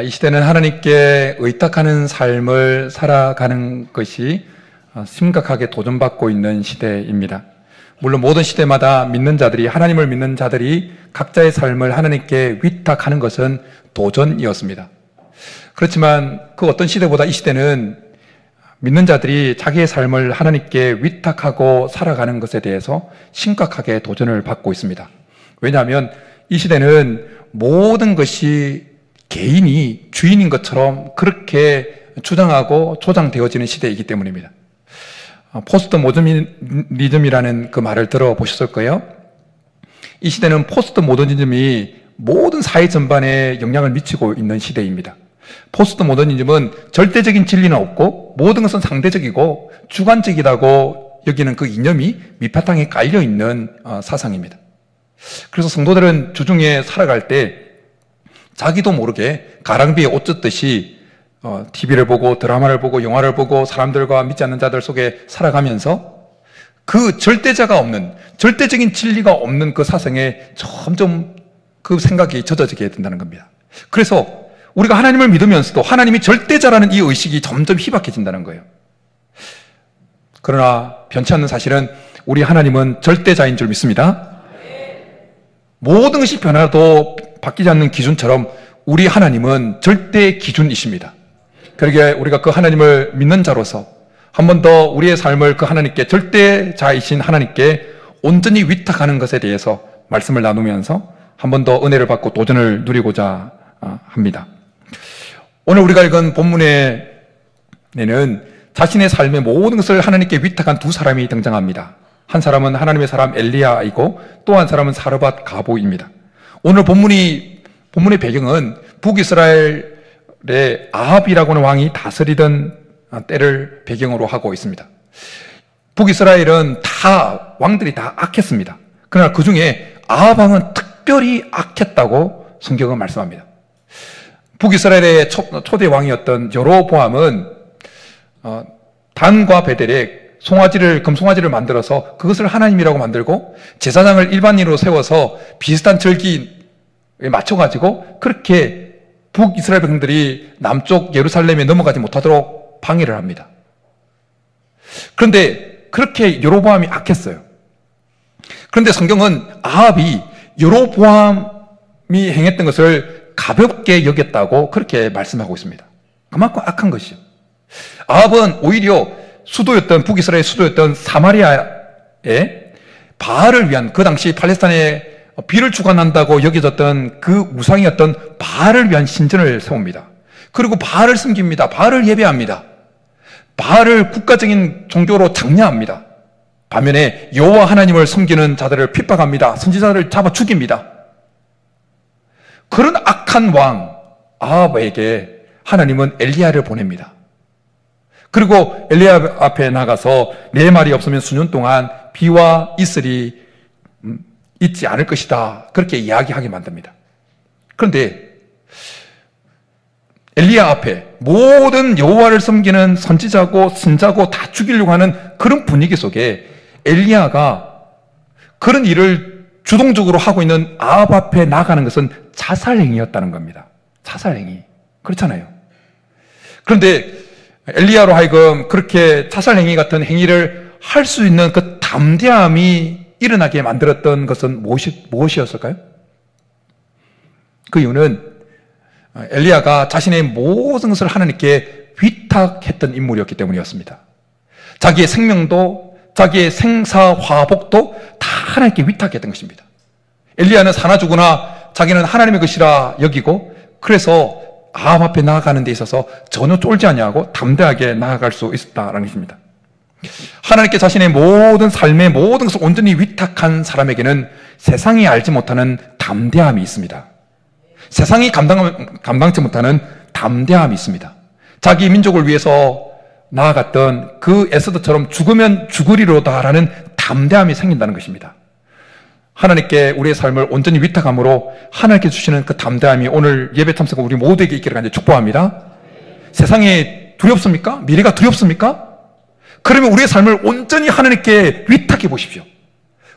이 시대는 하나님께 의탁하는 삶을 살아가는 것이 심각하게 도전받고 있는 시대입니다. 물론 모든 시대마다 믿는 자들이, 하나님을 믿는 자들이 각자의 삶을 하나님께 위탁하는 것은 도전이었습니다. 그렇지만 그 어떤 시대보다 이 시대는 믿는 자들이 자기의 삶을 하나님께 위탁하고 살아가는 것에 대해서 심각하게 도전을 받고 있습니다. 왜냐하면 이 시대는 모든 것이 개인이 주인인 것처럼 그렇게 주장하고 조장되어지는 시대이기 때문입니다. 포스트 모더니즘이라는 그 말을 들어보셨을 거예요. 이 시대는 포스트 모더니즘이 모든 사회 전반에 영향을 미치고 있는 시대입니다. 포스트 모더니즘은 절대적인 진리는 없고 모든 것은 상대적이고 주관적이라고 여기는 그 이념이 밑바탕에 깔려있는 사상입니다. 그래서 성도들은 주중에 살아갈 때 자기도 모르게 가랑비에 옷 젖듯이 TV를 보고 드라마를 보고 영화를 보고 사람들과 믿지 않는 자들 속에 살아가면서 그 절대자가 없는, 절대적인 진리가 없는 그 사상에 점점 그 생각이 젖어지게 된다는 겁니다. 그래서 우리가 하나님을 믿으면서도 하나님이 절대자라는 이 의식이 점점 희박해진다는 거예요. 그러나 변치 않는 사실은 우리 하나님은 절대자인 줄 믿습니다. 모든 것이 변화도 바뀌지 않는 기준처럼 우리 하나님은 절대 기준이십니다. 그러기에 우리가 그 하나님을 믿는 자로서 한 번 더 우리의 삶을 그 하나님께, 절대자이신 하나님께 온전히 위탁하는 것에 대해서 말씀을 나누면서 한 번 더 은혜를 받고 도전을 누리고자 합니다. 오늘 우리가 읽은 본문에는 자신의 삶의 모든 것을 하나님께 위탁한 두 사람이 등장합니다. 한 사람은 하나님의 사람 엘리야이고 또 한 사람은 사르밧 가보입니다. 오늘 본문의 배경은 북이스라엘의 아합이라고 하는 왕이 다스리던 때를 배경으로 하고 있습니다. 북이스라엘은 왕들이 다 악했습니다. 그러나 그 중에 아합 왕은 특별히 악했다고 성경은 말씀합니다. 북이스라엘의 초대 왕이었던 여로보암은 단과 베델에 금송아지를 만들어서 그것을 하나님이라고 만들고 제사장을 일반인으로 세워서 비슷한 절기에 맞춰가지고 그렇게 북이스라엘 백성들이 남쪽 예루살렘에 넘어가지 못하도록 방해를 합니다. 그런데 그렇게 여로보암이 악했어요. 그런데 성경은 아합이 여로보암이 행했던 것을 가볍게 여겼다고 그렇게 말씀하고 있습니다. 그만큼 악한 것이죠. 아합은 오히려 북이스라엘 수도였던 사마리아에 바알을 위한, 그 당시 팔레스타인에 비를 주관한다고 여겨졌던 그 우상이었던 바알을 위한 신전을 세웁니다. 그리고 바알을 섬깁니다. 바알을 예배합니다. 바알을 국가적인 종교로 장려합니다. 반면에 여호와 하나님을 섬기는 자들을 핍박합니다. 선지자들을 잡아 죽입니다. 그런 악한 왕 아합에게 하나님은 엘리야를 보냅니다. 그리고 엘리야 앞에 나가서 내 말이 없으면 수년 동안 비와 이슬이 있지 않을 것이다, 그렇게 이야기하게 만듭니다. 그런데 엘리야 앞에 모든 여호와를 섬기는 선지자고 선자고 다 죽이려고 하는 그런 분위기 속에 엘리야가 그런 일을 주동적으로 하고 있는 아합 앞에 나가는 것은 자살행위였다는 겁니다. 자살행위. 그렇잖아요. 그런데 엘리야로 하여금 그렇게 자살행위 같은 행위를 할 수 있는 그 담대함이 일어나게 만들었던 것은 무엇이었을까요? 그 이유는 엘리야가 자신의 모든 것을 하나님께 위탁했던 인물이었기 때문이었습니다. 자기의 생명도, 자기의 생사화복도 다 하나님께 위탁했던 것입니다. 엘리야는 사나 죽으나 자기는 하나님의 것이라 여기고, 그래서 아합 앞에 나아가는 데 있어서 전혀 쫄지 아니하고 담대하게 나아갈 수 있었다는 것입니다. 하나님께 자신의 모든 삶의 모든 것을 온전히 위탁한 사람에게는 세상이 알지 못하는 담대함이 있습니다. 세상이 감당치 못하는 담대함이 있습니다. 자기 민족을 위해서 나아갔던 그 에스더처럼 죽으면 죽으리로다라는 담대함이 생긴다는 것입니다. 하나님께 우리의 삶을 온전히 위탁함으로 하나님께 주시는 그 담대함이 오늘 예배 참석한 우리 모두에게 있기를 간절히 축복합니다. 세상이 두렵습니까? 미래가 두렵습니까? 그러면 우리의 삶을 온전히 하나님께 위탁해 보십시오.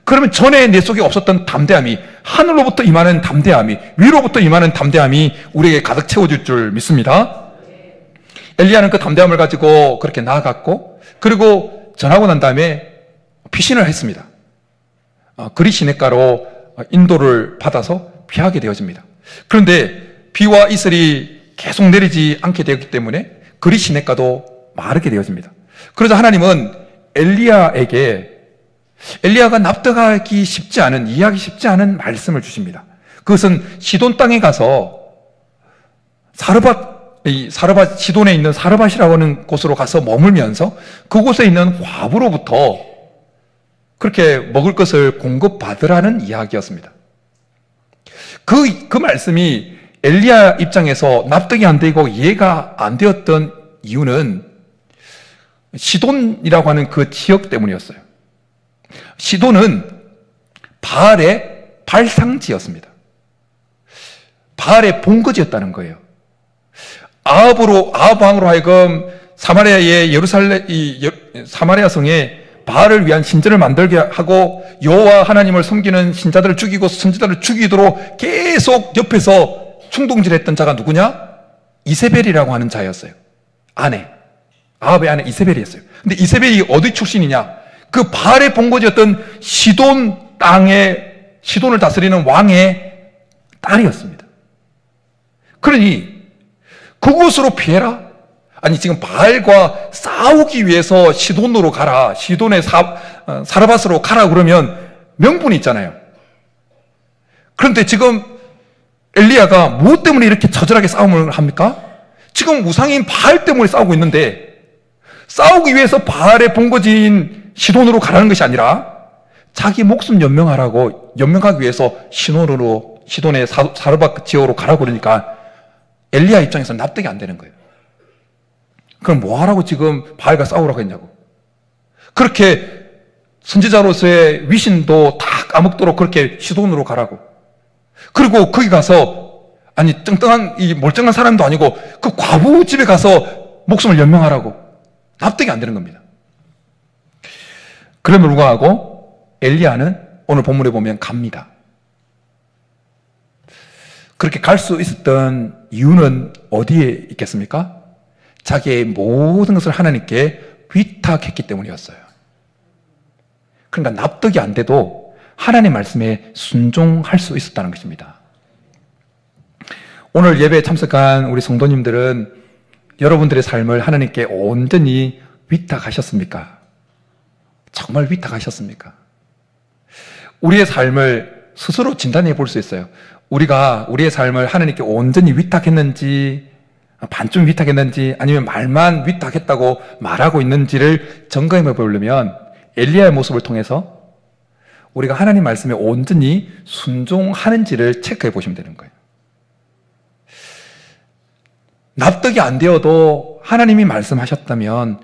그러면 전에 내 속에 없었던 담대함이, 하늘로부터 임하는 담대함이, 위로부터 임하는 담대함이 우리에게 가득 채워질 줄 믿습니다. 엘리야는 그 담대함을 가지고 그렇게 나아갔고, 그리고 전하고 난 다음에 피신을 했습니다. 그리 시냇가로 인도를 받아서 피하게 되어집니다. 그런데 비와 이슬이 계속 내리지 않게 되었기 때문에 그리 시냇가도 마르게 되어집니다. 그러자 하나님은 엘리야가 납득하기 쉽지 않은, 이해하기 쉽지 않은 말씀을 주십니다. 그것은 시돈 땅에 가서 시돈에 있는 사르밧이라고 하는 곳으로 가서 머물면서 그곳에 있는 과부로부터 그렇게 먹을 것을 공급받으라는 이야기였습니다. 그 말씀이 엘리야 입장에서 납득이 안 되고 이해가 안 되었던 이유는 시돈이라고 하는 그 지역 때문이었어요. 시돈은 바알의 발상지였습니다. 바알의 본거지였다는 거예요. 아합 왕으로 하여금 사마리아 성에 바알을 위한 신전을 만들게 하고 여호와 하나님을 섬기는 신자들을 죽이고 선지자들을 죽이도록 계속 옆에서 충동질했던 자가 누구냐? 이세벨이라고 하는 자였어요. 아합의 아내 이세벨이었어요. 근데 이세벨이 어디 출신이냐? 그 바알의 본거지였던 시돈을 다스리는 왕의 딸이었습니다. 그러니 그곳으로 피해라? 아니, 지금 바알과 싸우기 위해서 시돈으로 가라, 시돈의 사르밧으로 가라 그러면 명분이 있잖아요. 그런데 지금 엘리야가 무엇 때문에 이렇게 처절하게 싸움을 합니까? 지금 우상인 바알 때문에 싸우고 있는데, 싸우기 위해서 바알의 본거지인 시돈으로 가라는 것이 아니라 자기 목숨 연명하기 위해서 시돈의 사르밧 지역으로 가라고 그러니까 엘리야 입장에서는 납득이 안 되는 거예요. 그럼 뭐 하라고 지금 바알과 싸우라고 했냐고. 그렇게 선지자로서의 위신도 다 까먹도록 그렇게 시돈으로 가라고. 그리고 거기 가서, 아니, 이 멀쩡한 사람도 아니고 그 과부 집에 가서 목숨을 연명하라고. 납득이 안 되는 겁니다. 그럼에도 불구하고 엘리야는 오늘 본문에 보면 갑니다. 그렇게 갈 수 있었던 이유는 어디에 있겠습니까? 자기의 모든 것을 하나님께 위탁했기 때문이었어요. 그러니까 납득이 안 돼도 하나님의 말씀에 순종할 수 있었다는 것입니다. 오늘 예배에 참석한 우리 성도님들은 여러분들의 삶을 하나님께 온전히 위탁하셨습니까? 정말 위탁하셨습니까? 우리의 삶을 스스로 진단해 볼 수 있어요. 우리가 우리의 삶을 하나님께 온전히 위탁했는지, 반쯤 위탁했는지, 아니면 말만 위탁했다고 말하고 있는지를 점검해 보려면 엘리야의 모습을 통해서 우리가 하나님 말씀에 온전히 순종하는지를 체크해 보시면 되는 거예요. 납득이 안 되어도 하나님이 말씀하셨다면,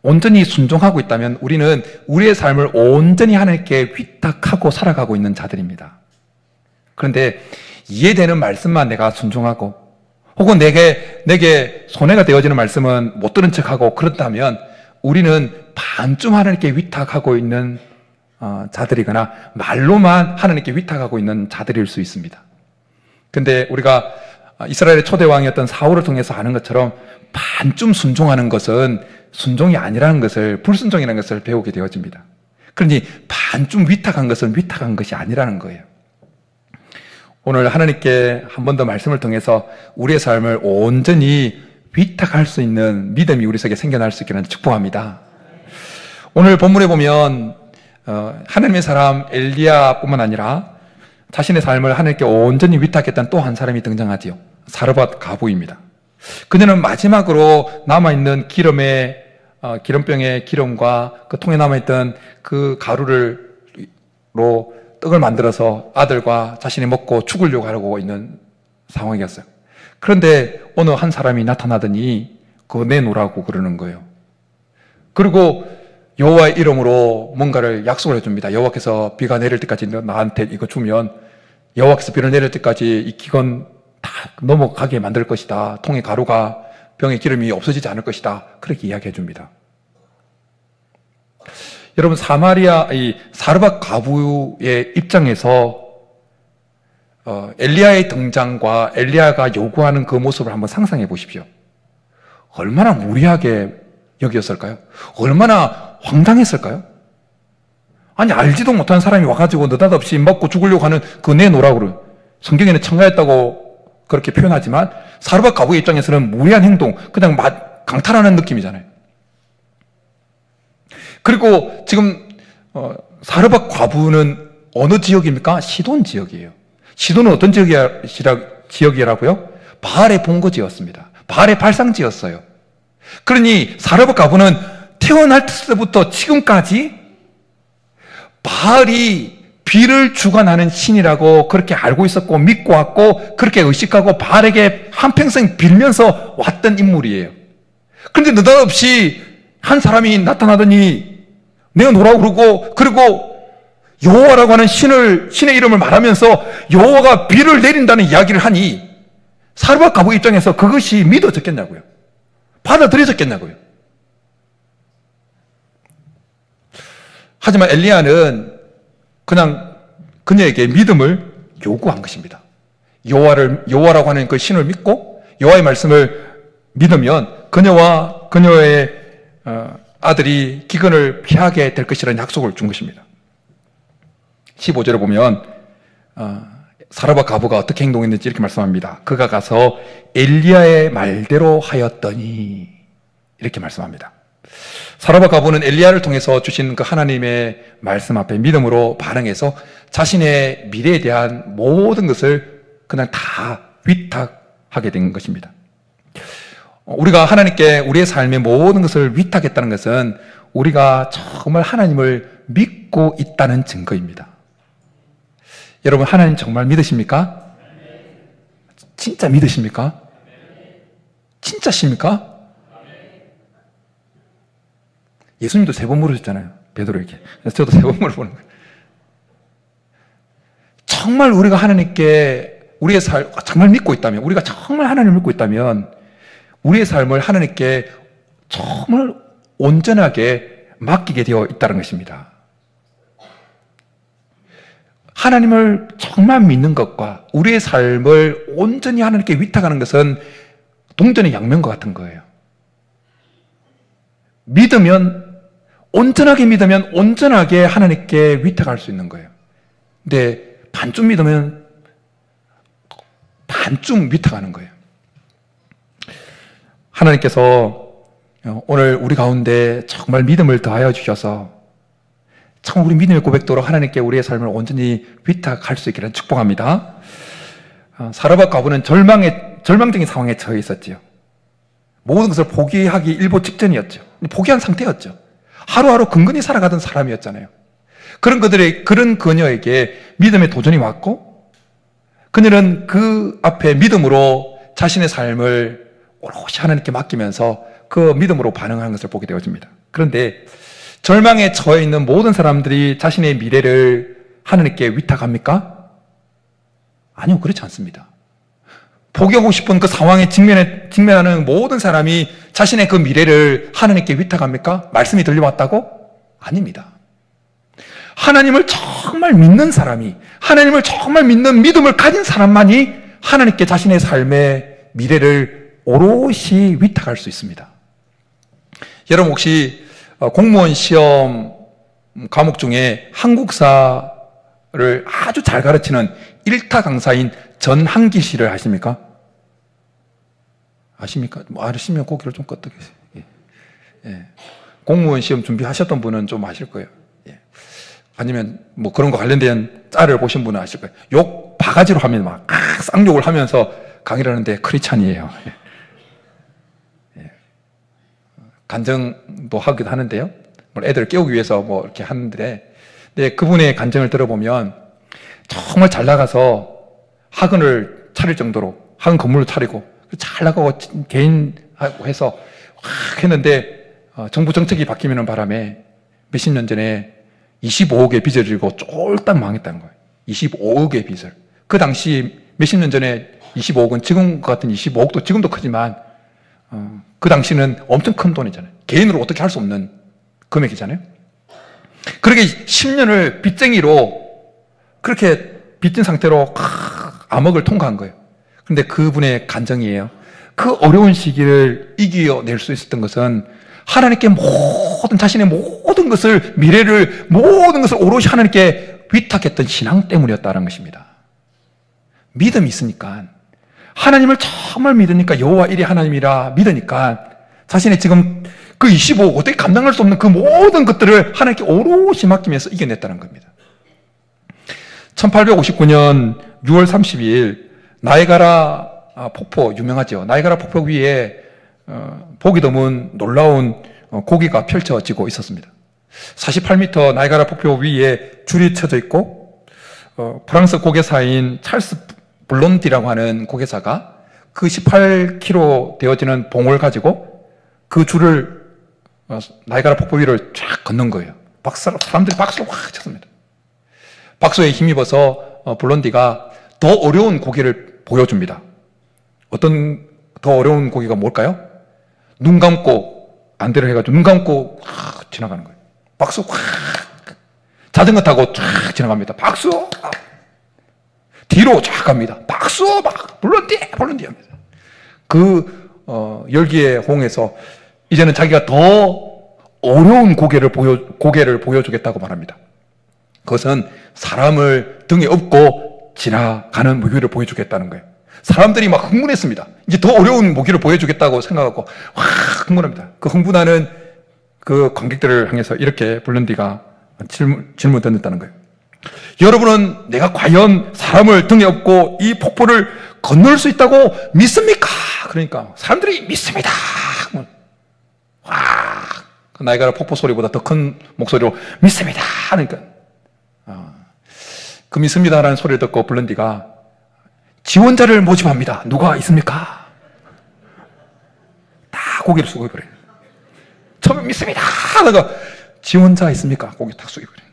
온전히 순종하고 있다면 우리는 우리의 삶을 온전히 하나님께 위탁하고 살아가고 있는 자들입니다. 그런데 이해되는 말씀만 내가 순종하고, 혹은 내게 손해가 되어지는 말씀은 못 들은 척하고 그렇다면 우리는 반쯤 하나님께 위탁하고 있는 자들이거나 말로만 하나님께 위탁하고 있는 자들일 수 있습니다. 근데 우리가 이스라엘의 초대왕이었던 사울을 통해서 아는 것처럼 반쯤 순종하는 것은 순종이 아니라는 것을, 불순종이라는 것을 배우게 되어집니다. 그러니 반쯤 위탁한 것은 위탁한 것이 아니라는 거예요. 오늘 하나님께 한 번 더 말씀을 통해서 우리의 삶을 온전히 위탁할 수 있는 믿음이 우리 속에 생겨날 수 있기를 축복합니다. 오늘 본문에 보면 하나님의 사람 엘리야뿐만 아니라 자신의 삶을 하나님께 온전히 위탁했던 또 한 사람이 등장하지요. 사르밧 과부입니다. 그녀는 마지막으로 남아있는 기름병의 기름과 그 통에 남아있던 그 가루로 떡을 만들어서 아들과 자신이 먹고 죽으려고 하고 있는 상황이었어요. 그런데 어느 한 사람이 나타나더니 그거 내놓으라고 그러는 거예요. 그리고 여호와의 이름으로 뭔가를 약속을 해줍니다. 여호와께서 비가 내릴 때까지 나한테 이거 주면 여호와께서 비를 내릴 때까지 이 기근 다 넘어가게 만들 것이다. 통의 가루가, 병의 기름이 없어지지 않을 것이다. 그렇게 이야기해 줍니다. 여러분, 사마리아, 이 사르밧 과부의 입장에서 엘리야의 등장과 엘리야가 요구하는 그 모습을 한번 상상해 보십시오. 얼마나 무리하게 여겼을까요? 얼마나 황당했을까요? 아니, 알지도 못한 사람이 와가지고 느닷없이 먹고 죽으려고 하는 그 내놓으라고 그래요. 성경에는 청가했다고 그렇게 표현하지만 사르밧 과부의 입장에서는 무리한 행동, 그냥 강탈하는 느낌이잖아요. 그리고 지금 사르밧 과부는 어느 지역입니까? 시돈 지역이에요. 시돈은 어떤 지역이라고요? 바알의 본거지였습니다. 바알의 발상지였어요. 그러니 사르밧 과부는 태어날 때부터 지금까지 바알이 비를 주관하는 신이라고 그렇게 알고 있었고 믿고 왔고 그렇게 의식하고 바알에게 한평생 빌면서 왔던 인물이에요. 그런데 느닷없이 한 사람이 나타나더니 내가 노라고 그러고, 그리고 여호와라고 하는 신의 이름을 말하면서 여호와가 비를 내린다는 이야기를 하니 사르밧 과부 입장에서 그것이 믿어졌겠냐고요. 받아들여졌겠냐고요. 하지만 엘리야는 그냥 그녀에게 믿음을 요구한 것입니다. 여호와라고 하는 그 신을 믿고 여호와의 말씀을 믿으면 그녀와 그녀의 아들이 기근을 피하게 될 것이라는 약속을 준 것입니다. 15절에 보면 사르밧 과부가 어떻게 행동했는지 이렇게 말씀합니다. 그가 가서 엘리야의 말대로 하였더니 이렇게 말씀합니다. 사르밧 과부는 엘리야를 통해서 주신 그 하나님의 말씀 앞에 믿음으로 반응해서 자신의 미래에 대한 모든 것을 그냥 다 위탁하게 된 것입니다. 우리가 하나님께 우리의 삶의 모든 것을 위탁했다는 것은 우리가 정말 하나님을 믿고 있다는 증거입니다. 여러분, 하나님 정말 믿으십니까? 진짜 믿으십니까? 진짜십니까? 예수님도 3번 물으셨잖아요. 베드로에게. 그래서 저도 3번 물어보는 거예요. 정말 우리가 하나님께 우리의 삶 정말 믿고 있다면, 우리가 정말 하나님을 믿고 있다면 우리의 삶을 하나님께 정말 온전하게 맡기게 되어 있다는 것입니다. 하나님을 정말 믿는 것과 우리의 삶을 온전히 하나님께 위탁하는 것은 동전의 양면과 같은 거예요. 온전하게 믿으면 온전하게 하나님께 위탁할 수 있는 거예요. 근데 반쯤 믿으면 반쯤 위탁하는 거예요. 하나님께서 오늘 우리 가운데 정말 믿음을 더하여 주셔서 참 우리 믿음의 고백도로 하나님께 우리의 삶을 온전히 위탁할 수 있기를 축복합니다. 사르밧 과부는 절망적인 상황에 처해 있었지요. 모든 것을 포기하기 일보 직전이었죠. 포기한 상태였죠. 하루하루 근근히 살아가던 사람이었잖아요. 그런 그녀에게 믿음의 도전이 왔고, 그녀는 그 앞에 믿음으로 자신의 삶을 오롯이 하나님께 맡기면서 그 믿음으로 반응하는 것을 보게 되어집니다. 그런데 절망에 처해 있는 모든 사람들이 자신의 미래를 하나님께 위탁합니까? 아니요, 그렇지 않습니다. 포기하고 싶은 그 상황에 직면하는 모든 사람이 자신의 그 미래를 하나님께 위탁합니까? 말씀이 들려왔다고? 아닙니다. 하나님을 정말 믿는 사람이, 하나님을 정말 믿는 믿음을 가진 사람만이 하나님께 자신의 삶의 미래를 오롯이 위탁할 수 있습니다. 여러분 혹시 공무원 시험 과목 중에 한국사를 아주 잘 가르치는 1타 강사인 전한기 씨를 아십니까? 아십니까? 아시면 고개를 좀 끄덕 계세요. 예. 공무원 시험 준비하셨던 분은 좀 아실 거예요. 예. 아니면 뭐 그런 거 관련된 짤을 보신 분은 아실 거예요. 욕 바가지로 하면 막 쌍욕을 하면서 강의를 하는데 크리스찬이에요. 예. 간증도 하기도 하는데요. 애들을 깨우기 위해서 뭐 이렇게 하는데, 근데 그분의 간증을 들어보면 정말 잘 나가서 학원을 차릴 정도로, 학원 건물을 차리고 잘 나가고 개인하고 해서 확 했는데 정부 정책이 바뀌는 바람에 몇십 년 전에 25억의 빚을 지고 쫄딱 망했다는 거예요. 25억의 빚을. 그 당시 몇십 년 전에 25억은 지금 같은 25억도 지금도 크지만 그 당시는 엄청 큰 돈이잖아요. 개인으로 어떻게 할 수 없는 금액이잖아요. 그렇게 10년을 빚쟁이로 그렇게 빚진 상태로 암흑을 통과한 거예요. 그런데 그분의 간증이에요. 그 어려운 시기를 이겨낼 수 있었던 것은 하나님께 자신의 모든 것을, 미래를, 모든 것을 오롯이 하나님께 위탁했던 신앙 때문이었다는 것입니다. 믿음이 있으니까, 하나님을 정말 믿으니까, 여호와 일이 하나님이라 믿으니까 자신의 지금 그 25, 어떻게 감당할 수 없는 그 모든 것들을 하나님께 오롯이 맡기면서 이겨냈다는 겁니다. 1859년 6월 32일 나이아가라 폭포, 유명하죠. 나이아가라 폭포 위에 보기 드문 놀라운 고기가 펼쳐지고 있었습니다. 48m 나이아가라 폭포 위에 줄이 쳐져 있고, 프랑스 고개사인 찰스 블론디라고 하는 고개사가 그 18km 되어지는 봉을 가지고 그 줄을 나이아가라 폭포 위를 쫙 걷는 거예요. 사람들이 박수를 확 쳤습니다. 박수에 힘입어서 블론디가 더 어려운 고기를 보여줍니다. 어떤 더 어려운 고기가 뭘까요? 눈 감고 안대를 해가지고 눈 감고 확 지나가는 거예요. 박수 확. 자전거 타고 쫙 지나갑니다. 박수. 뒤로 쫙 갑니다. 박수 막 블론디 합니다. 그 열기의 호응에서 이제는 자기가 더 어려운 고개를 보여주겠다고 말합니다. 그것은 사람을 등에 업고 지나가는 무기를 보여주겠다는 거예요. 사람들이 막 흥분했습니다. 이제 더 어려운 무기를 보여주겠다고 생각하고 와 흥분합니다. 그 흥분하는 그 관객들을 향해서 이렇게 블론디가 질문 던졌다는 거예요. 여러분은 내가 과연 사람을 등에 업고 이 폭포를 건널 수 있다고 믿습니까? 그러니까 사람들이 믿습니다. 와, 나이아가라 폭포 소리보다 더 큰 목소리로 믿습니다. 그러니까 그 믿습니다라는 소리를 듣고 블론디가 지원자를 모집합니다. 누가 있습니까? 다 고개를 숙여버려요. 처음에 믿습니다 하다가 지원자 있습니까? 고개 딱 숙여버려요.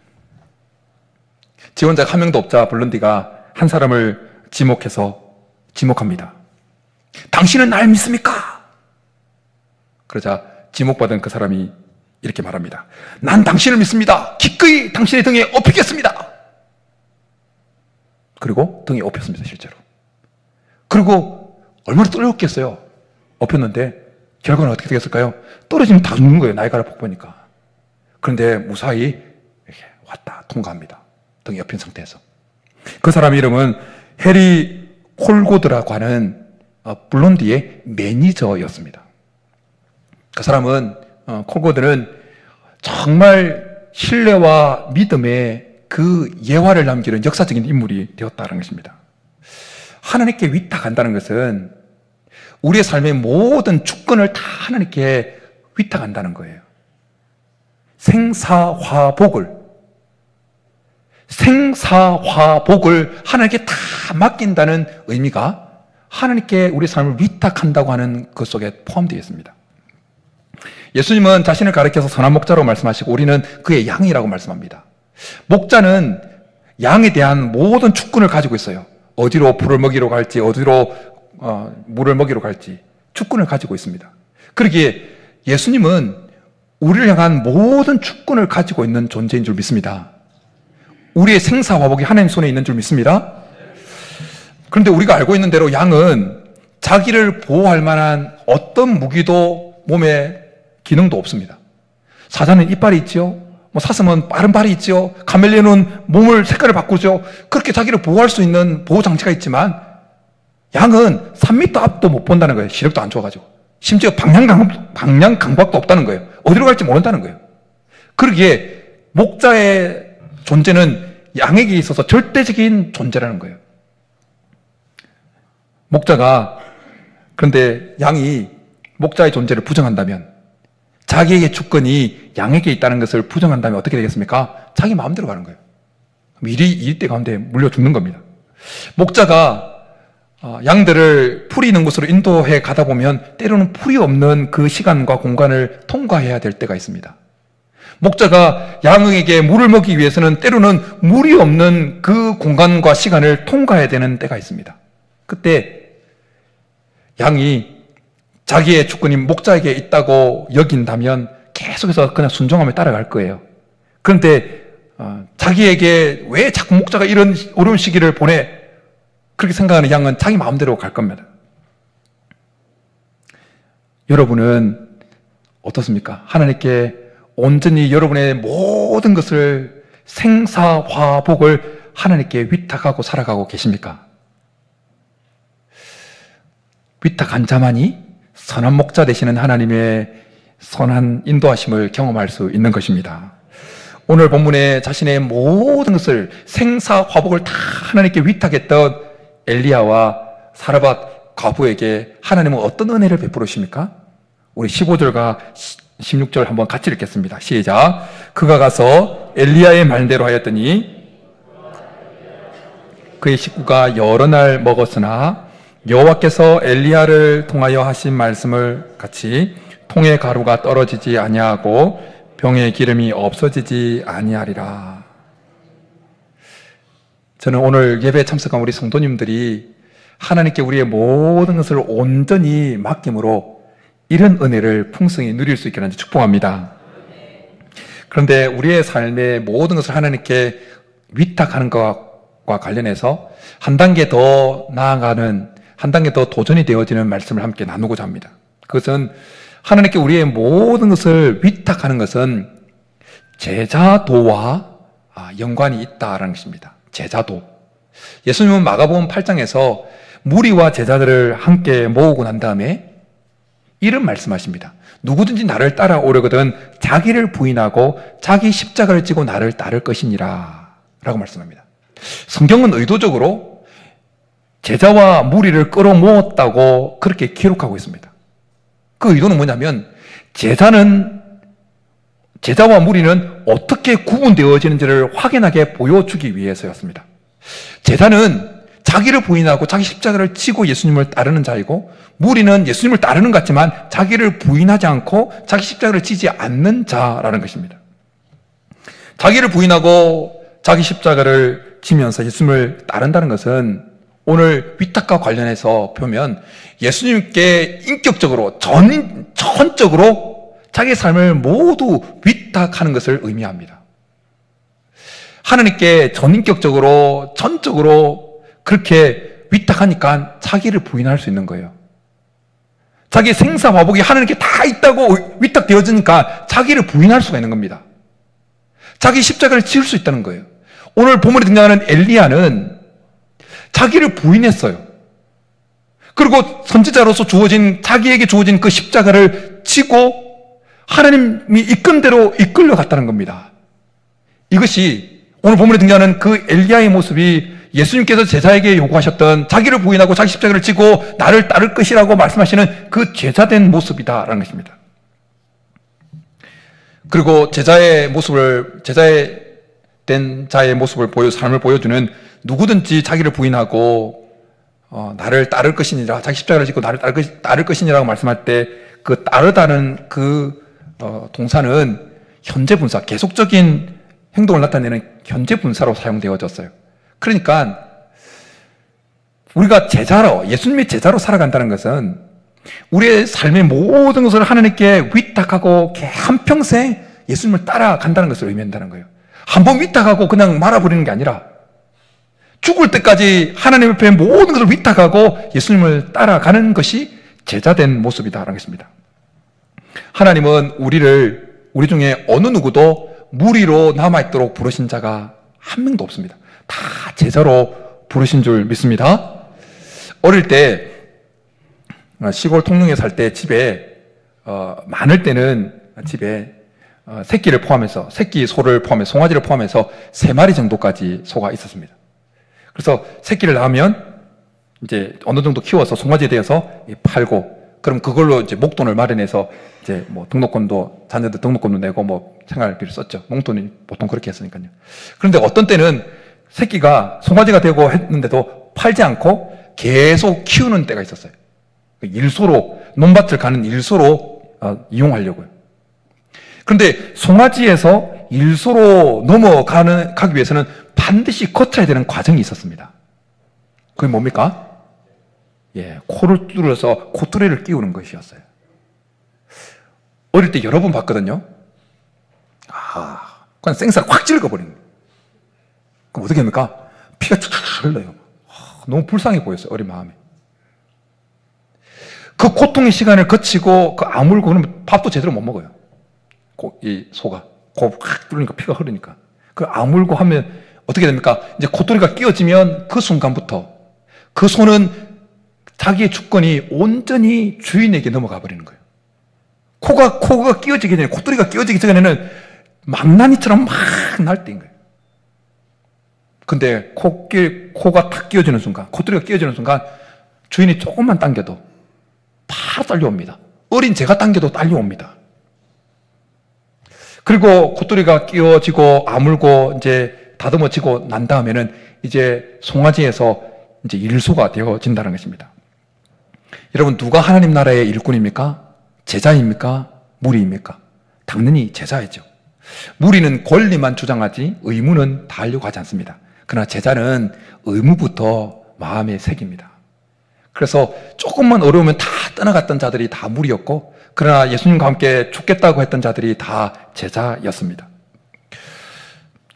지원자가 한 명도 없자 블론디가 한 사람을 지목합니다. 당신은 날 믿습니까? 그러자 지목받은 그 사람이 이렇게 말합니다. 난 당신을 믿습니다. 기꺼이 당신의 등에 업히겠습니다. 그리고 등에 업혔습니다, 실제로. 그리고 얼마나 떨렸겠어요. 업혔는데 결과는 어떻게 되겠을까요? 떨어지면 다 죽는 거예요, 나이아가라 폭포니까. 그런데 무사히 이렇게 왔다 통과합니다. 등에 업힌 상태에서. 그 사람 이름은 해리 콜고드라고 하는 블론디의 매니저였습니다. 그 사람은 콜고드는 정말 신뢰와 믿음의 그 예화를 남기는 역사적인 인물이 되었다는 것입니다. 하나님께 위탁한다는 것은 우리의 삶의 모든 주권을 다 하나님께 위탁한다는 거예요. 생사화복을 하나님께 다 맡긴다는 의미가 하나님께 우리 삶을 위탁한다고 하는 것 속에 포함되어 있습니다. 예수님은 자신을 가리켜서 선한 목자라고 말씀하시고 우리는 그의 양이라고 말씀합니다. 목자는 양에 대한 모든 주권을 가지고 있어요. 어디로 풀을 먹이러 갈지, 어디로 물을 먹이러 갈지 주권을 가지고 있습니다. 그러기에 예수님은 우리를 향한 모든 주권을 가지고 있는 존재인 줄 믿습니다. 우리의 생사화복이 하나님 손에 있는 줄 믿습니다. 그런데 우리가 알고 있는 대로 양은 자기를 보호할 만한 어떤 무기도 몸에 기능도 없습니다. 사자는 이빨이 있죠. 사슴은 빠른 발이 있죠. 카멜레온은 몸을 색깔을 바꾸죠. 그렇게 자기를 보호할 수 있는 보호장치가 있지만 양은 3m 앞도 못 본다는 거예요. 시력도 안 좋아가지고. 심지어 방향 감각도 없다는 거예요. 어디로 갈지 모른다는 거예요. 그러기에 목자의 존재는 양에게 있어서 절대적인 존재라는 거예요. 그런데 양이 목자의 존재를 부정한다면, 자기에게 주권이 양에게 있다는 것을 부정한다면 어떻게 되겠습니까? 자기 마음대로 가는 거예요. 이리때 가운데 물려 죽는 겁니다. 목자가 양들을 풀이 있는 곳으로 인도해 가다 보면 때로는 풀이 없는 그 시간과 공간을 통과해야 될 때가 있습니다. 목자가 양에게 물을 먹이기 위해서는 때로는 물이 없는 그 공간과 시간을 통과해야 되는 때가 있습니다. 그때 양이 자기의 주권이 목자에게 있다고 여긴다면 계속해서 그냥 순종하며 따라갈 거예요. 그런데 자기에게 왜 자꾸 목자가 이런 어려운 시기를 보내? 그렇게 생각하는 양은 자기 마음대로 갈 겁니다. 여러분은 어떻습니까? 하나님께 온전히 여러분의 모든 것을 생사화복을 하나님께 위탁하고 살아가고 계십니까? 위탁한 자만이 선한 목자 되시는 하나님의 선한 인도하심을 경험할 수 있는 것입니다. 오늘 본문에 자신의 모든 것을 생사화복을 다 하나님께 위탁했던 엘리야와 사르밧 과부에게 하나님은 어떤 은혜를 베푸십니까? 우리 15절과 16절 한번 같이 읽겠습니다. 시작. 그가 가서 엘리야의 말대로 하였더니 그의 식구가 여러 날 먹었으나 여호와께서 엘리야를 통하여 하신 말씀을 같이 통의 가루가 떨어지지 아니하고 병의 기름이 없어지지 아니하리라. 저는 오늘 예배에 참석한 우리 성도님들이 하나님께 우리의 모든 것을 온전히 맡김으로 이런 은혜를 풍성히 누릴 수 있게 하는 축복합니다. 그런데 우리의 삶의 모든 것을 하나님께 위탁하는 것과 관련해서 한 단계 더 나아가는, 한 단계 더 도전이 되어지는 말씀을 함께 나누고자 합니다. 그것은 하나님께 우리의 모든 것을 위탁하는 것은 제자도와 연관이 있다라는 것입니다. 제자도. 예수님은 마가복음 8장에서 무리와 제자들을 함께 모으고 난 다음에 이런 말씀하십니다. 누구든지 나를 따라오려거든 자기를 부인하고 자기 십자가를 지고 나를 따를 것이니라 라고 말씀합니다. 성경은 의도적으로 제자와 무리를 끌어모았다고 그렇게 기록하고 있습니다. 그 의도는 뭐냐면 제자와 무리는 어떻게 구분되어지는지를 확인하게 보여주기 위해서였습니다. 제자는 자기를 부인하고 자기 십자가를 지고 예수님을 따르는 자이고, 무리는 예수님을 따르는 것 같지만 자기를 부인하지 않고 자기 십자가를 지지 않는 자라는 것입니다. 자기를 부인하고 자기 십자가를 지면서 예수님을 따른다는 것은 오늘 위탁과 관련해서 보면 예수님께 인격적으로 전적으로 자기의 삶을 모두 위탁하는 것을 의미합니다. 하나님께 전인격적으로 전적으로 그렇게 위탁하니까 자기를 부인할 수 있는 거예요. 자기의 생사화복이 하나님께 다 있다고 위탁되어지니까 자기를 부인할 수가 있는 겁니다. 자기 십자가를 지을 수 있다는 거예요. 오늘 본문에 등장하는 엘리야는 자기를 부인했어요. 그리고 선지자로서 자기에게 주어진 그 십자가를 지고 하나님이 이끈 대로 이끌려 갔다는 겁니다. 이것이 오늘 본문에 등장하는 그 엘리야의 모습이 예수님께서 제자에게 요구하셨던 자기를 부인하고 자기 십자가를 지고 나를 따를 것이라고 말씀하시는 그 제자된 모습이다라는 것입니다. 그리고 제자된 자의 모습을 삶을 보여주는 누구든지 자기를 부인하고 나를 따를 것이니라, 자기 십자가를 지고 나를 따를 것이니라고 말씀할 때 그 따르다는 그 동사는 현재 분사, 계속적인 행동을 나타내는 현재 분사로 사용되어졌어요. 그러니까 우리가 예수님의 제자로 살아간다는 것은 우리의 삶의 모든 것을 하나님께 위탁하고 한평생 예수님을 따라간다는 것을 의미한다는 거예요. 한번 위탁하고 그냥 말아버리는 게 아니라 죽을 때까지 하나님 앞에 모든 것을 위탁하고 예수님을 따라가는 것이 제자된 모습이다라는 것입니다. 하나님은 우리 중에 어느 누구도 무리로 남아있도록 부르신 자가 한 명도 없습니다. 다 제자로 부르신 줄 믿습니다. 어릴 때 시골 통영에 살 때 집에 많을 때는 집에 새끼를 포함해서 새끼 소를 포함해서 송아지를 포함해서 3마리 정도까지 소가 있었습니다. 그래서 새끼를 낳으면 이제 어느 정도 키워서 송아지 되어서 팔고, 그럼 그걸로 이제 목돈을 마련해서 이제 뭐 자녀들 등록금도 내고 뭐 생활비를 썼죠. 목돈이 보통 그렇게 했으니까요. 그런데 어떤 때는 새끼가 송아지가 되고 했는데도 팔지 않고 계속 키우는 때가 있었어요. 논밭을 가는 일소로 이용하려고요. 그런데 송아지에서 일소로 가기 위해서는 반드시 거쳐야 되는 과정이 있었습니다. 그게 뭡니까? 코를 뚫어서 코뚜레를 끼우는 것이었어요. 어릴 때 여러 번 봤거든요. 그냥 생사를 확 찔러버리는 거예요. 그럼 어떻게 합니까? 피가 쭉 흘러요. 너무 불쌍해 보였어요, 어린 마음에. 그 고통의 시간을 거치고 그 아물고 그러면 밥도 제대로 못 먹어요. 이 소가. 확 뚫으니까 피가 흐르니까. 그 아물고 하면 어떻게 됩니까? 이제 콧도리가 끼어지면 그 순간부터 그 소는 자기의 주권이 온전히 주인에게 넘어가 버리는 거예요. 코가 끼어지기 전에, 콧도리가 끼어지기 전에는 망나니처럼 막 날뛰는 거예요. 근데 코가 탁 끼어지는 순간, 콧도리가 끼어지는 순간 주인이 조금만 당겨도 바로 딸려옵니다. 어린 제가 당겨도 딸려옵니다. 그리고 콧도리가 끼어지고 아물고 이제 다듬어지고 난 다음에는 이제 송아지에서 이제 일소가 되어진다는 것입니다. 여러분, 누가 하나님 나라의 일꾼입니까? 제자입니까? 무리입니까? 당연히 제자이죠. 무리는 권리만 주장하지 의무는 다하려고 하지 않습니다. 그러나 제자는 의무부터 마음에 새깁니다. 그래서 조금만 어려우면 다 떠나갔던 자들이 다 무리였고, 그러나 예수님과 함께 죽겠다고 했던 자들이 다 제자였습니다.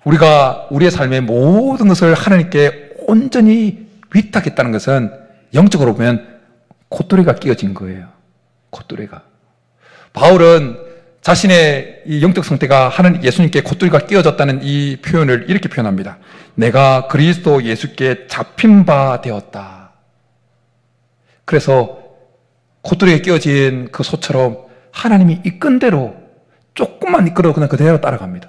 우리가 우리의 삶의 모든 것을 하나님께 온전히 위탁했다는 것은 영적으로 보면 콧도리가 끼어진 거예요. 콧도리가. 바울은 자신의 이 영적 상태가 하나님 예수님께 콧도리가 끼어졌다는 이 표현을 이렇게 표현합니다. 내가 그리스도 예수께 잡힌 바 되었다. 그래서 콧도리에 끼어진 그 소처럼 하나님이 이끈 대로 조금만 이끌어 그냥 그대로 따라갑니다.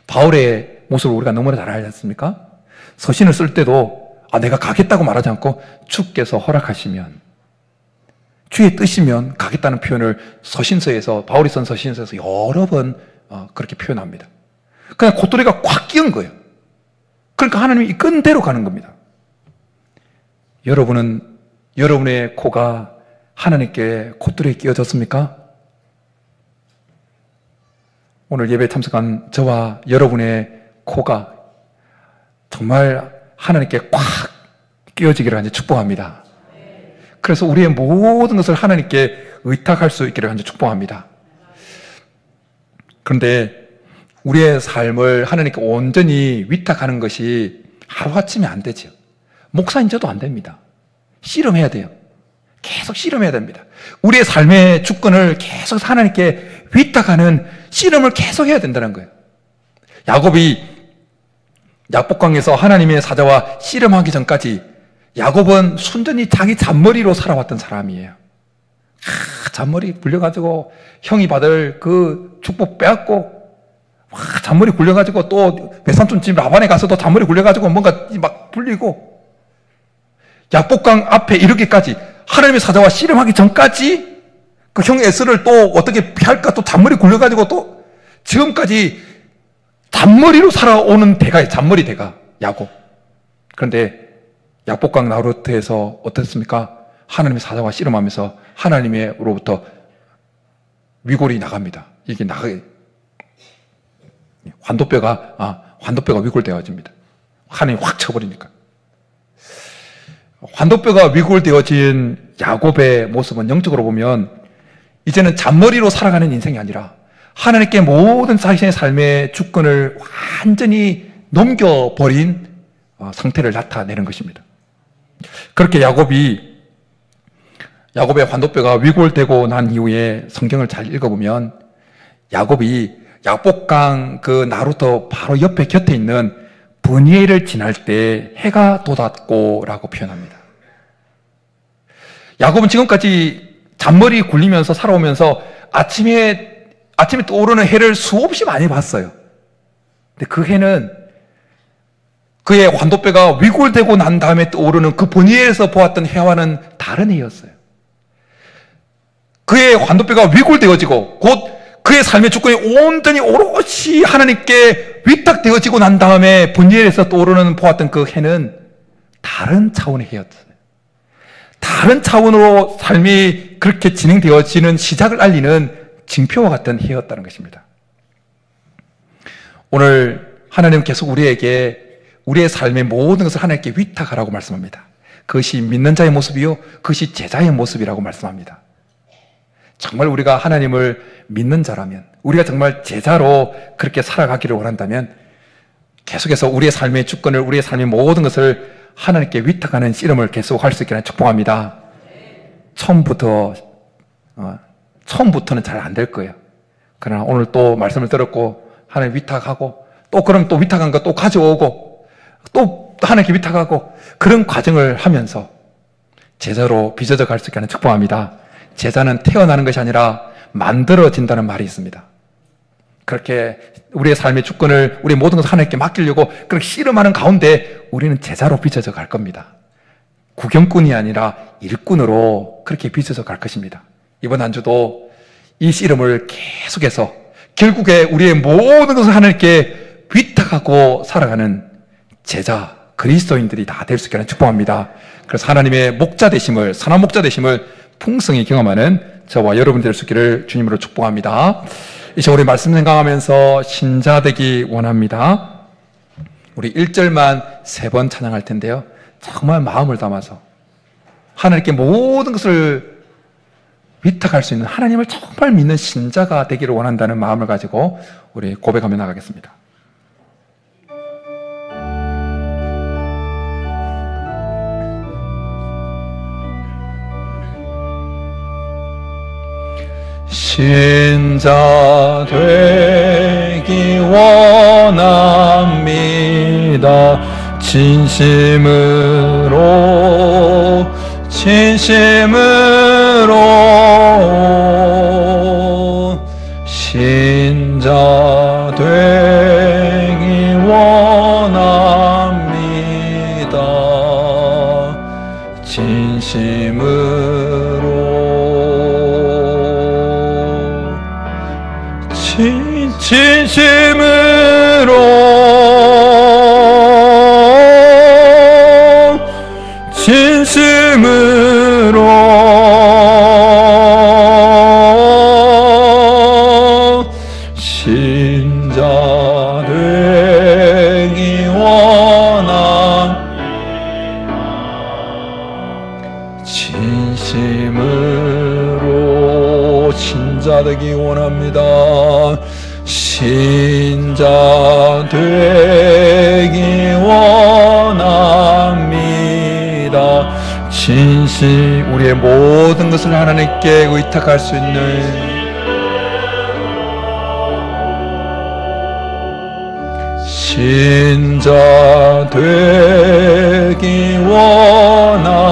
바울의 모습을 우리가 너무나 잘 알지 않습니까? 서신을 쓸 때도 내가 가겠다고 말하지 않고 주께서 허락하시면, 주의 뜻이면 가겠다는 표현을 서신서에서, 바울이 쓴 서신서에서 여러 번 그렇게 표현합니다. 그냥 콧도리가 꽉 끼은 거예요. 그러니까 하나님이 이끈 대로 가는 겁니다. 여러분은 여러분의 코가 하나님께 콧도리에 끼어졌습니까? 오늘 예배에 참석한 저와 여러분의 코가 정말 하나님께 꽉 끼어지기를 간절히 축복합니다. 그래서 우리의 모든 것을 하나님께 의탁할 수 있기를 간절히 축복합니다. 그런데 우리의 삶을 하나님께 온전히 위탁하는 것이 하루아침에 안 되죠. 목사인 저도 안 됩니다. 씨름해야 돼요. 계속 씨름해야 됩니다. 우리의 삶의 주권을 계속 하나님께 위탁하는 씨름을 계속 해야 된다는 거예요. 야곱이 약복강에서 하나님의 사자와 씨름하기 전까지 야곱은 순전히 자기 잔머리로 살아왔던 사람이에요. 잔머리 굴려가지고 형이 받을 그 축복 빼앗고 잔머리 굴려가지고 또 외삼촌집 라반에 가서 또 잔머리 굴려가지고 뭔가 막 불리고, 약복강 앞에 이르기까지 하나님의 사자와 씨름하기 전까지 그 형 에스를 또 어떻게 피할까 또 잔머리 굴려가지고 또 지금까지 잔머리로 살아오는 대가예요. 잔머리 대가 야곱. 그런데 약복강 나루트에서 어떻습니까? 하나님의 사자와 씨름하면서 하나님으로부터 위골이 나갑니다. 이게 환도뼈가 위골되어집니다. 하나님이 확 쳐버리니까. 환도뼈가 위골되어진 야곱의 모습은 영적으로 보면 이제는 잔머리로 살아가는 인생이 아니라 하나님께 모든 자신의 삶의 주권을 완전히 넘겨버린 상태를 나타내는 것입니다. 그렇게 야곱의 환도뼈가 위골되고 난 이후에 성경을 잘 읽어보면 야곱이 약복강 그 나루터 바로 옆에 곁에 있는 브니엘을 지날 때 해가 돋았고 라고 표현합니다. 야곱은 지금까지 잔머리 굴리면서 살아오면서 아침에 떠오르는 해를 수없이 많이 봤어요. 근데 그 해는 그의 환도뼈가 위골되고 난 다음에 떠오르는 그 브니엘에서 보았던 해와는 다른 해였어요. 그의 환도뼈가 위골되어지고 곧 그의 삶의 주권이 온전히 오롯이 하나님께 위탁되어지고 난 다음에 브니엘에서 떠오르는 보았던 그 해는 다른 차원의 해였어요. 다른 차원으로 삶이 그렇게 진행되어지는 시작을 알리는 징표와 같은 해였다는 것입니다. 오늘 하나님은 계속 우리에게 우리의 삶의 모든 것을 하나님께 위탁하라고 말씀합니다. 그것이 믿는 자의 모습이요, 그것이 제자의 모습이라고 말씀합니다. 정말 우리가 하나님을 믿는 자라면, 우리가 정말 제자로 그렇게 살아가기를 원한다면 계속해서 우리의 삶의 주권을, 우리의 삶의 모든 것을 하나님께 위탁하는 씨름을 계속할 수 있기를 축복합니다. 처음부터는 잘 안 될 거예요. 그러나 오늘 또 말씀을 들었고 하나님 위탁하고 또 그럼 또 위탁한 거 또 가져오고 또 하나님께 위탁하고 그런 과정을 하면서 제자로 빚어져 갈 수 있게 하는 축복합니다. 제자는 태어나는 것이 아니라 만들어진다는 말이 있습니다. 그렇게 우리의 삶의 주권을, 우리의 모든 것을 하나님께 맡기려고 그렇게 씨름하는 가운데 우리는 제자로 빚어져 갈 겁니다. 구경꾼이 아니라 일꾼으로 그렇게 빚어져 갈 것입니다. 이번 한 주도 이 씨름을 계속해서 결국에 우리의 모든 것을 하나님께 위탁하고 살아가는 제자, 그리스도인들이 다 될 수 있게 하는 축복합니다. 그래서 하나님의 목자 되심을, 선한 목자 되심을 풍성히 경험하는 저와 여러분들 될 수 있기를 주님으로 축복합니다. 이제 우리 말씀 생각하면서 신자 되기 원합니다. 우리 1절만 3번 찬양할 텐데요. 정말 마음을 담아서 하나님께 모든 것을 위탁할 수 있는, 하나님을 정말 믿는 신자가 되기를 원한다는 마음을 가지고 우리 고백하며 나가겠습니다. 신자 되기 원합니다. 진심으로 신자 되기 원합니다. 진심으로 신자 되기 원합니다. 진심으로 신자 되기 원합니다. 신자 되기 원합니다. 진심, 우리의 모든 것을 하나님께 의탁할 수 있는 신자 되기 원합니다.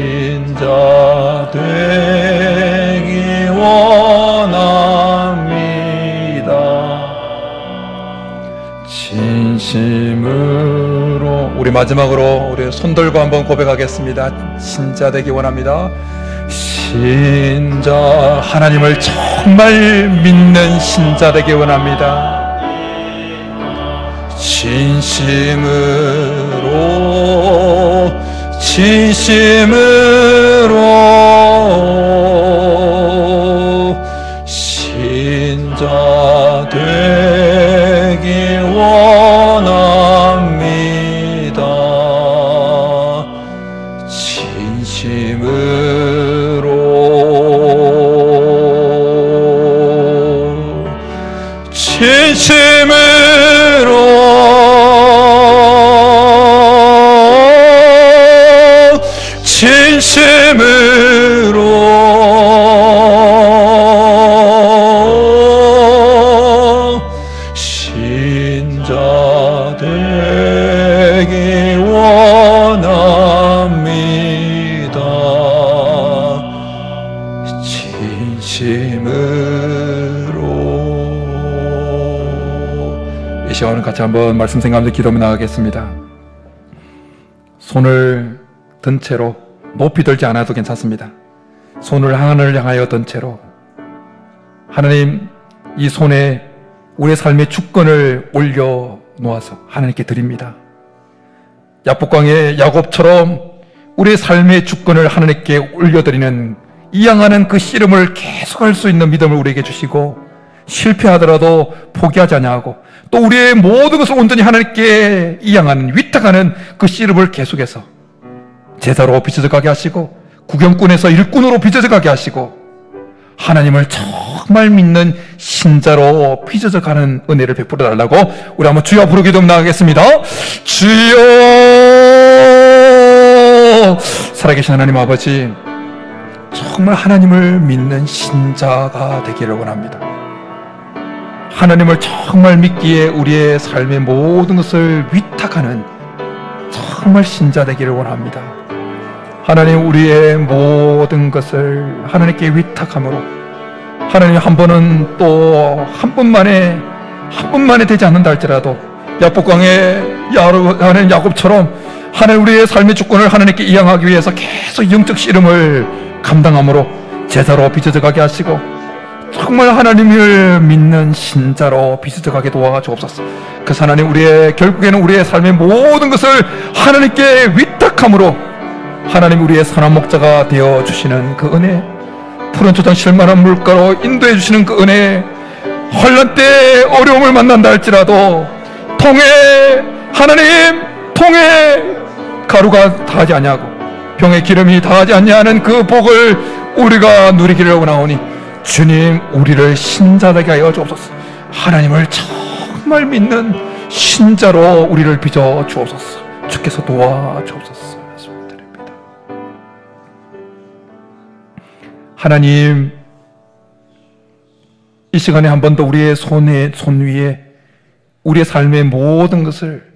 신자 되기 원합니다. 진심으로. 우리 마지막으로 우리 손 들고 한번 고백하겠습니다. 신자 되기 원합니다. 신자, 하나님을 정말 믿는 신자 되기 원합니다. 진심으로 신자 되기 원합니다. 신자 되기 원합니다. 진심으로. 이 시간은 같이 한번 말씀 생각하면서 기도하며 나가겠습니다. 손을 든 채로, 높이 들지 않아도 괜찮습니다. 손을 하늘을 향하여 든 채로, 하나님, 이 손에 우리의 삶의 주권을 올려놓아서 하나님께 드립니다. 야복강의 야곱처럼 우리의 삶의 주권을 하나님께 올려드리는, 이양하는 그 씨름을 계속할 수 있는 믿음을 우리에게 주시고, 실패하더라도 포기하지 아니하고 또 우리의 모든 것을 온전히 하나님께 이양하는, 위탁하는 그 씨름을 계속해서 제자로 빚어져 가게 하시고, 구경꾼에서 일꾼으로 빚어져 가게 하시고, 하나님을 정말 믿는 신자로 빚어져 가는 은혜를 베풀어 달라고 우리 한번 주여 부르기도 나가겠습니다. 주여! 살아계신 하나님 아버지, 정말 하나님을 믿는 신자가 되기를 원합니다. 하나님을 정말 믿기에 우리의 삶의 모든 것을 위탁하는 정말 신자 되기를 원합니다. 하나님, 우리의 모든 것을 하나님께 위탁함으로, 하나님 한 번은 또 한 번만에 되지 않는다 할지라도 야복강의 하나님 야곱처럼 하나님 우리의 삶의 주권을 하나님께 이양하기 위해서 계속 영적 씨름을 감당함으로 제자로 빚어져 가게 하시고, 정말 하나님을 믿는 신자로 빚어져 가게 도와주옵소서. 그래서 하나님, 결국에는 우리의 삶의 모든 것을 하나님께 위탁함으로 하나님 우리의 선한 목자가 되어주시는 그 은혜, 푸른 초장 실만한 물가로 인도해 주시는 그 은혜, 환난 때 어려움을 만난다 할지라도 하나님 통에 가루가 다하지 아니하고 병에 기름이 다하지 아니하는 그 복을 우리가 누리기를 원하오니, 주님, 우리를 신자되게 하여 주옵소서. 하나님을 정말 믿는 신자로 우리를 빚어 주옵소서. 주께서 도와주옵소서. 말씀드립니다. 하나님, 이 시간에 한 번 더 우리의 손 위에 우리의 삶의 모든 것을,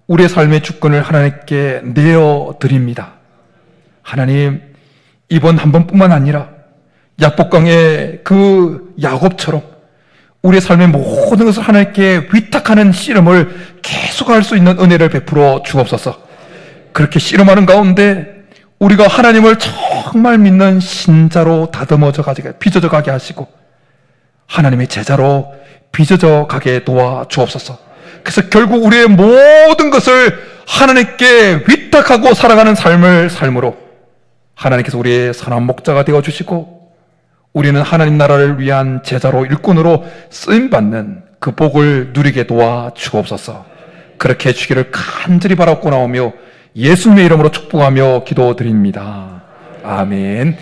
우리의 삶의 주권을 하나님께 내어드립니다. 하나님, 이번 한 번뿐만 아니라 야복강의 그 야곱처럼 우리의 삶의 모든 것을 하나님께 위탁하는 씨름을 계속할 수 있는 은혜를 베풀어 주옵소서. 그렇게 씨름하는 가운데 우리가 하나님을 정말 믿는 신자로 다듬어져 가게, 빚어져 가게 하시고 하나님의 제자로 빚어져 가게 도와 주옵소서. 그래서 결국 우리의 모든 것을 하나님께 위탁하고 살아가는 삶으로 하나님께서 우리의 선한 목자가 되어주시고, 우리는 하나님 나라를 위한 제자로, 일꾼으로 쓰임받는 그 복을 누리게 도와 주옵소서. 그렇게 해주기를 간절히 바라고 나오며 예수님의 이름으로 축복하며 기도드립니다. 아멘.